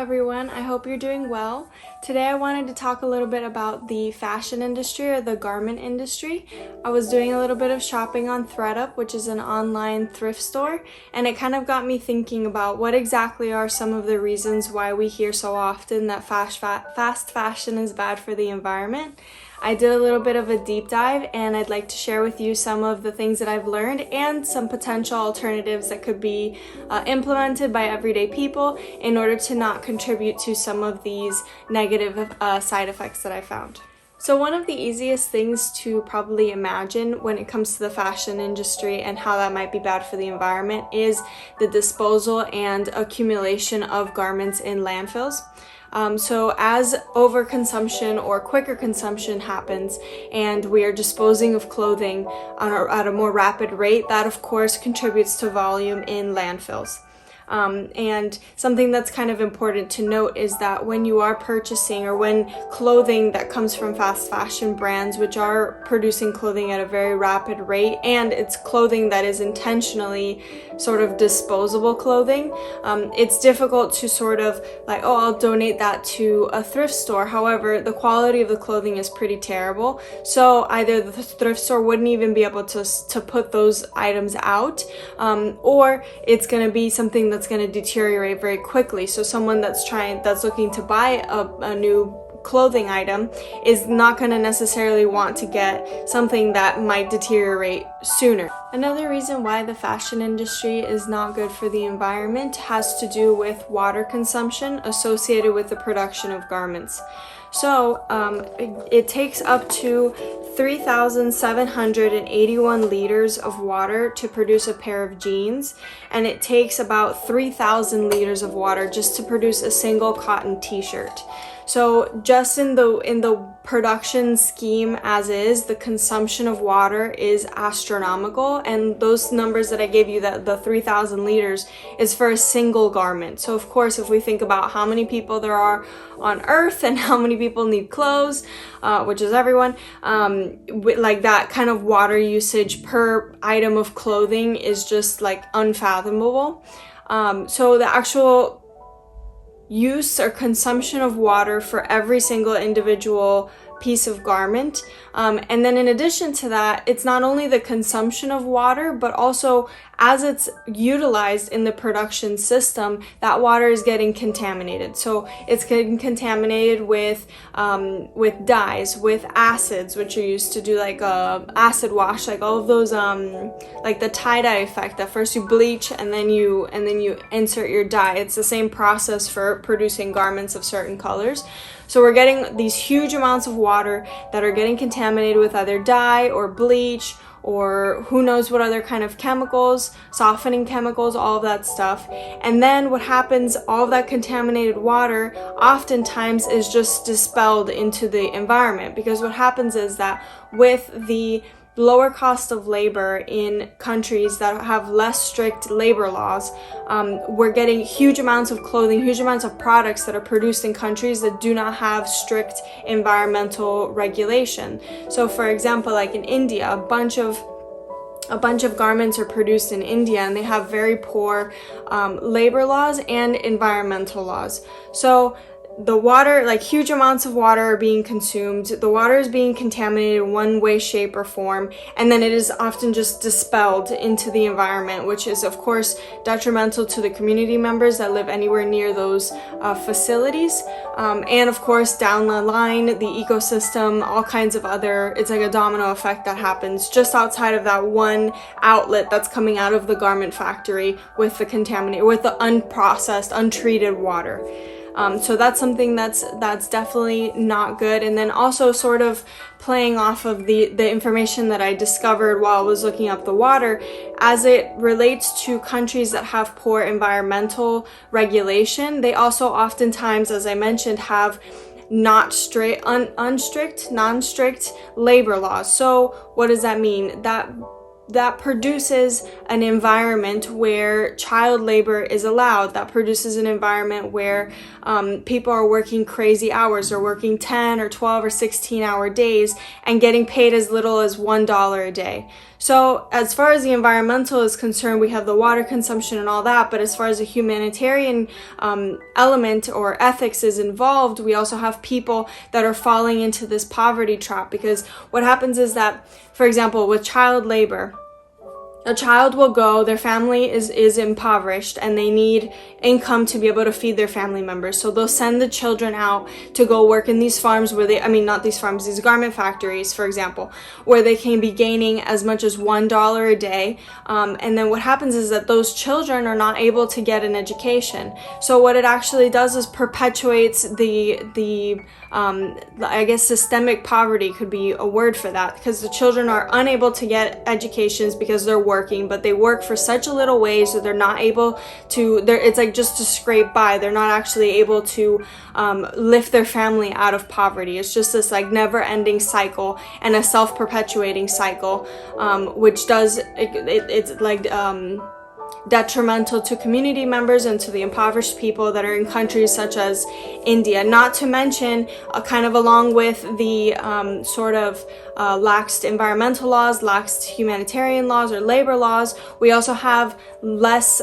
everyone. I hope you're doing well. Today I wanted to talk a little bit about the fashion industry or the garment industry. I was doing a little bit of shopping on ThredUp, which is an online thrift store, and it kind of got me thinking about what exactly are some of the reasons why we hear so often that fast fashion is bad for the environment. I did a little bit of a deep dive, and I'd like to share with you some of the things that I've learned and some potential alternatives that could be implemented by everyday people in order to not contribute to some of these negative side effects that I found. So one of the easiest things to probably imagine when it comes to the fashion industry and how that might be bad for the environment is the disposal and accumulation of garments in landfills. So as overconsumption or quicker consumption happens and we are disposing of clothing at a more rapid rate, that of course contributes to volume in landfills. And something that's kind of important to note is that when you are purchasing or when clothing that comes from fast fashion brands, which are producing clothing at a very rapid rate, and it's clothing that is intentionally sort of disposable clothing, it's difficult to sort of like, oh, I'll donate that to a thrift store. However, the quality of the clothing is pretty terrible. So either the thrift store wouldn't even be able to put those items out, or it's going to be something that's going to deteriorate very quickly. So someone that's looking to buy a new clothing item is not going to necessarily want to get something that might deteriorate sooner. Another reason why the fashion industry is not good for the environment has to do with water consumption associated with the production of garments. So it takes up to 3,781 liters of water to produce a pair of jeans, and it takes about 3,000 liters of water just to produce a single cotton t-shirt. So just in the production scheme as is, the consumption of water is astronomical, and those numbers that I gave you, that the 3,000 liters is for a single garment. So of course, if we think about how many people there are on Earth and how many people need clothes, which is everyone, like that kind of water usage per item of clothing is just like unfathomable. So the actual use or consumption of water for every single individual piece of garment. And then in addition to that, it's not only the consumption of water, but also as it's utilized in the production system, that water is getting contaminated. So it's getting contaminated with dyes, with acids, which are used to do like acid wash, like all of those, like the tie-dye effect. That first you bleach and then you insert your dye. It's the same process for producing garments of certain colors. So we're getting these huge amounts of water that are getting contaminated with either dye or bleach or who knows what other kind of chemicals, softening chemicals, all of that stuff. And then what happens, all of that contaminated water oftentimes is just dispelled into the environment, because what happens is that with the lower cost of labor in countries that have less strict labor laws, we're getting huge amounts of clothing, huge amounts of products that are produced in countries that do not have strict environmental regulation. So for example, like in India, a bunch of garments are produced in India, and they have very poor labor laws and environmental laws. So the water, like huge amounts of water are being consumed. The water is being contaminated in one way, shape, or form, and then it is often just dispelled into the environment, which is of course detrimental to the community members that live anywhere near those facilities. And of course down the line, the ecosystem, all kinds of other, it's like a domino effect that happens just outside of that one outlet that's coming out of the garment factory with the unprocessed, untreated water. So that's something that's definitely not good. And then also sort of playing off of the information that I discovered while I was looking up the water, as it relates to countries that have poor environmental regulation, they also oftentimes, as I mentioned, have non-strict labor laws. So what does that mean? That produces an environment where child labor is allowed. That produces an environment where people are working crazy hours, or working 10 or 12 or 16 hour days and getting paid as little as $1 a day. So as far as the environmental is concerned, we have the water consumption and all that, but as far as the humanitarian element or ethics is involved, we also have people that are falling into this poverty trap, because what happens is that, for example, with child labor, a child will go, their family is impoverished and they need income to be able to feed their family members. So they'll send the children out to go work in these farms where not these farms, these garment factories, for example, where they can be gaining as much as $1 a day. And then what happens is that those children are not able to get an education. So what it actually does is perpetuates the I guess systemic poverty could be a word for that, because the children are unable to get educations because they're working, but they work for such a little wage that they're not able to, it's like just to scrape by. They're not actually able to lift their family out of poverty. It's just this like never-ending cycle and a self-perpetuating cycle, which does, it's like detrimental to community members and to the impoverished people that are in countries such as India. Not to mention, kind of along with the sort of laxed environmental laws, laxed humanitarian laws or labor laws, we also have less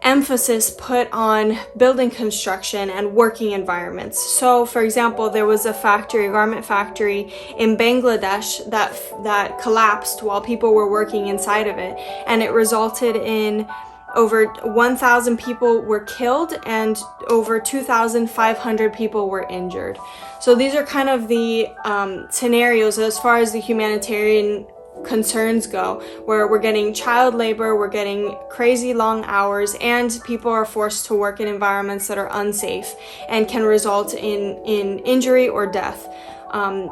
emphasis put on building construction and working environments. So for example, there was a garment factory in Bangladesh that collapsed while people were working inside of it, and it resulted in over 1,000 people were killed and over 2,500 people were injured. So these are kind of the scenarios as far as the humanitarian concerns go, where we're getting child labor, we're getting crazy long hours, and people are forced to work in environments that are unsafe and can result in injury or death.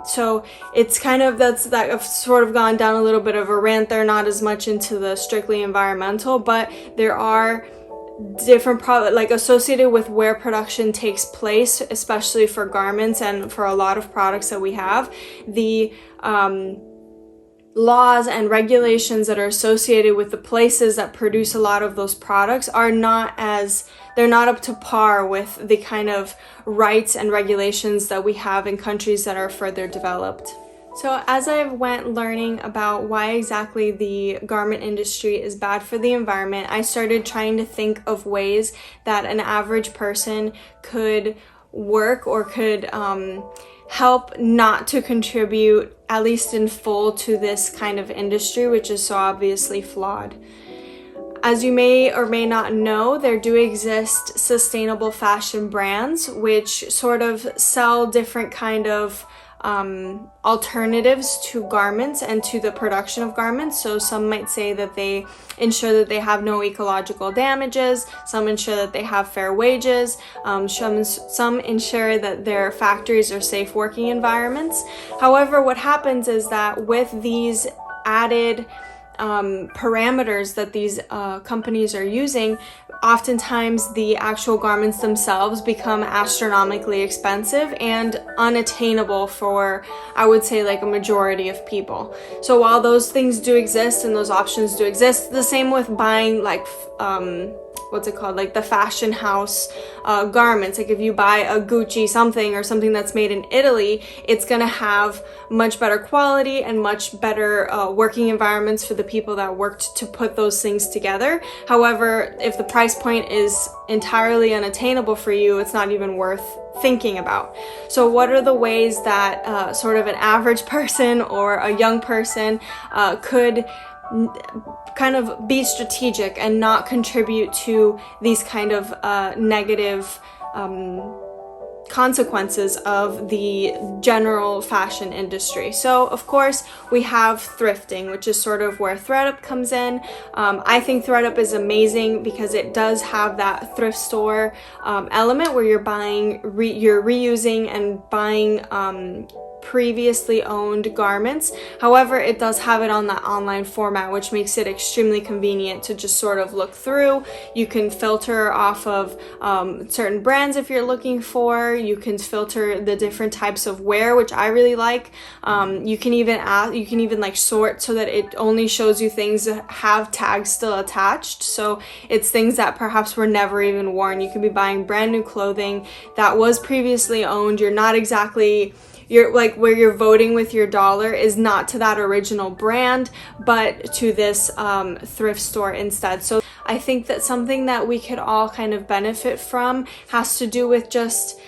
So it's kind of, that I've sort of gone down a little bit of a rant there, not as much into the strictly environmental, but there are different like associated with where production takes place, especially for garments and for a lot of products that we have, the laws and regulations that are associated with the places that produce a lot of those products they're not up to par with the kind of rights and regulations that we have in countries that are further developed. So as I went learning about why exactly the garment industry is bad for the environment, I started trying to think of ways that an average person could work or could help not to contribute, at least in full, to this kind of industry, which is so obviously flawed. As you may or may not know, there do exist sustainable fashion brands which sort of sell different kind of alternatives to garments and to the production of garments. So some might say that they ensure that they have no ecological damages, some ensure that they have fair wages, some ensure that their factories are safe working environments. However, what happens is that with these added parameters that these companies are using, oftentimes the actual garments themselves become astronomically expensive and unattainable for, I would say, like a majority of people. So while those things do exist and those options do exist, the same with buying like like the fashion house garments. Like if you buy a Gucci something or something that's made in Italy, it's gonna have much better quality and much better working environments for the people that worked to put those things together. However, if the price point is entirely unattainable for you, it's not even worth thinking about. So what are the ways that sort of an average person or a young person could kind of be strategic and not contribute to these kind of negative consequences of the general fashion industry? So of course we have thrifting, which is sort of where ThredUp comes in. I think ThredUp is amazing because it does have that thrift store element where you're buying, you're reusing and buying previously owned garments. However, it does have it on that online format, which makes it extremely convenient to just sort of look through. You can filter off of certain brands if you're looking for. You can filter the different types of wear, which I really like. You can even like sort so that it only shows you things that have tags still attached. So it's things that perhaps were never even worn. You could be buying brand new clothing that was previously owned. You're not exactly you're like where you're voting with your dollar is not to that original brand, but to this thrift store instead. So I think that something that we could all kind of benefit from has to do with just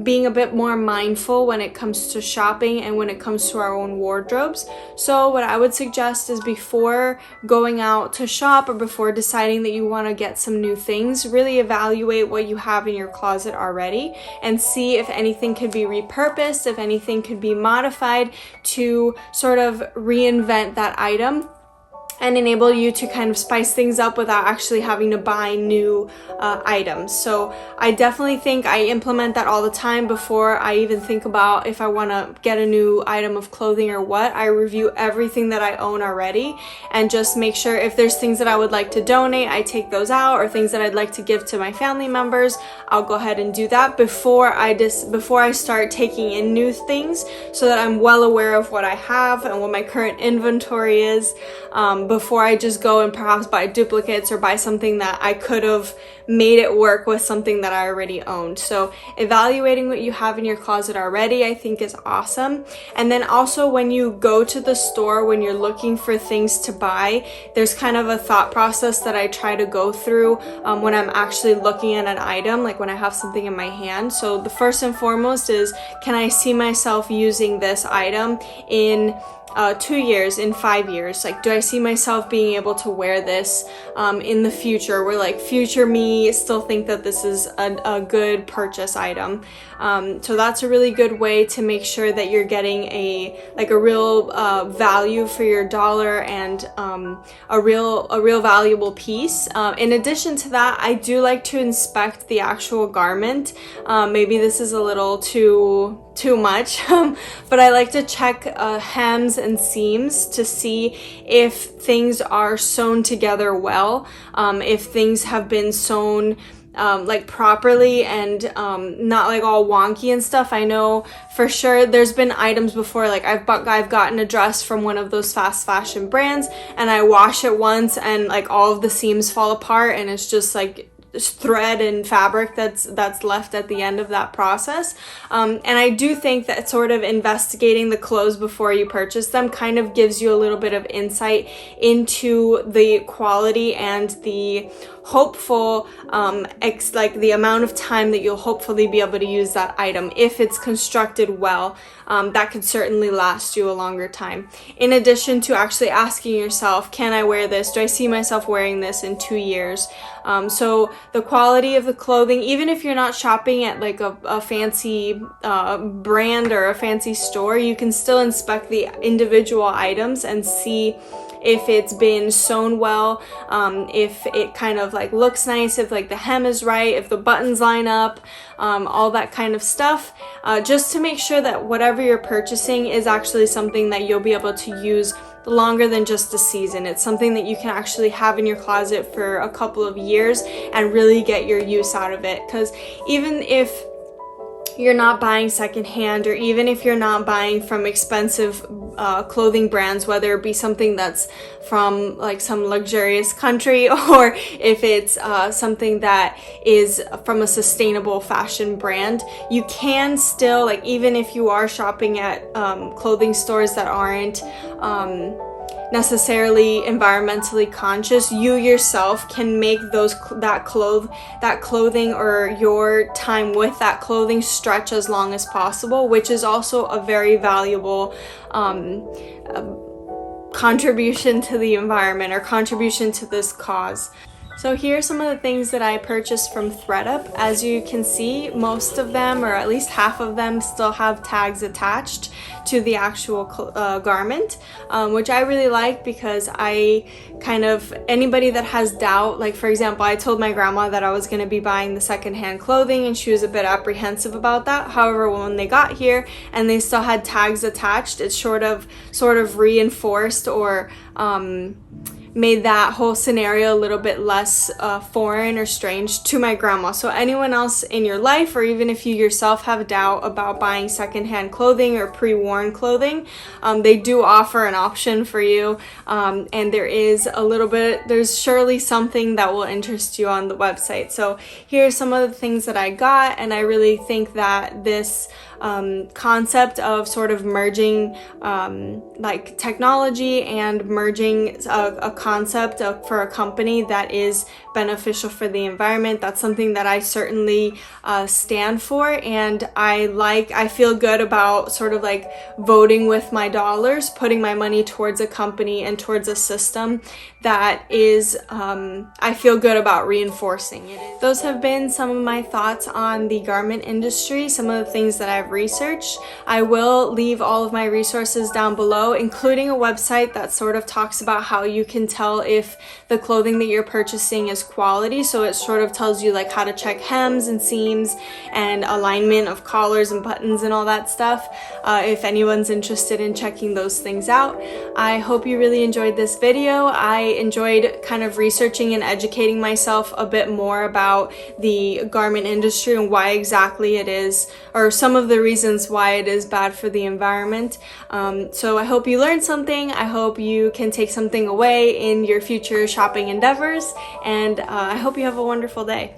being a bit more mindful when it comes to shopping and when it comes to our own wardrobes. So what I would suggest is before going out to shop or before deciding that you want to get some new things, really evaluate what you have in your closet already and see if anything could be repurposed, if anything could be modified to sort of reinvent that item and enable you to kind of spice things up without actually having to buy new items. So I definitely think I implement that all the time before I even think about if I want to get a new item of clothing or what. I review everything that I own already and just make sure if there's things that I would like to donate, I take those out, or things that I'd like to give to my family members, I'll go ahead and do that before I start taking in new things, so that I'm well aware of what I have and what my current inventory is, before I just go and perhaps buy duplicates or buy something that I could have made it work with something that I already owned. So evaluating what you have in your closet already, I think, is awesome. And then also when you go to the store, when you're looking for things to buy, there's kind of a thought process that I try to go through when I'm actually looking at an item, like when I have something in my hand. So the first and foremost is, can I see myself using this item in 2 years, in 5 years? Like, do I see myself being able to wear this in the future, where like future me still think that this is a good purchase item? So that's a really good way to make sure that you're getting a real value for your dollar and a real valuable piece. In addition to that, I do like to inspect the actual garment. Maybe this is a little too much, but I like to check hems and seams to see if things are sewn together well, if things have been sewn like properly and not like all wonky and stuff. I know for sure there's been items before, like I've gotten a dress from one of those fast fashion brands and I wash it once and like all of the seams fall apart and it's just like thread and fabric that's left at the end of that process. And I do think that sort of investigating the clothes before you purchase them kind of gives you a little bit of insight into the quality and the hopeful like the amount of time that you'll hopefully be able to use that item. If it's constructed well, that could certainly last you a longer time. In addition to actually asking yourself, can I wear this? Do I see myself wearing this in 2 years? So the quality of the clothing, even if you're not shopping at like a fancy brand or a fancy store, you can still inspect the individual items and see if it's been sewn well, if it kind of like looks nice, if like the hem is right, if the buttons line up, all that kind of stuff, just to make sure that whatever you're purchasing is actually something that you'll be able to use longer than just a season. It's something that you can actually have in your closet for a couple of years and really get your use out of it. Because even if you're not buying secondhand, or even if you're not buying from expensive clothing brands, whether it be something that's from like some luxurious country or if it's something that is from a sustainable fashion brand, you can still, like, even if you are shopping at clothing stores that aren't necessarily environmentally conscious, you yourself can make that clothing or your time with that clothing stretch as long as possible, which is also a very valuable contribution to the environment or contribution to this cause. So here are some of the things that I purchased from ThredUp. As you can see, most of them, or at least half of them, still have tags attached to the actual garment, which I really like, because anybody that has doubt, like for example, I told my grandma that I was going to be buying the secondhand clothing and she was a bit apprehensive about that. However, when they got here and they still had tags attached, it sort of reinforced or made that whole scenario a little bit less foreign or strange to my grandma. So anyone else in your life, or even if you yourself have doubt about buying secondhand clothing or pre-worn clothing, they do offer an option for you, and there's surely something that will interest you on the website. So here's some of the things that I got, and I really think that this concept of sort of merging like technology and merging a concept for a company that is beneficial for the environment. That's something that I certainly stand for, and I feel good about sort of like voting with my dollars, putting my money towards a company and towards a system that is I feel good about reinforcing it. Those have been some of my thoughts on the garment industry, some of the things that I've researched. I will leave all of my resources down below, including a website that sort of talks about how you can tell if the clothing that you're purchasing is quality. So it sort of tells you like how to check hems and seams and alignment of collars and buttons and all that stuff, if anyone's interested in checking those things out. I hope you really enjoyed this video. I enjoyed kind of researching and educating myself a bit more about the garment industry and why exactly it is, or some of the reasons why it is bad for the environment. So I hope you learned something. I hope you can take something away in your future shopping endeavors, and I hope you have a wonderful day.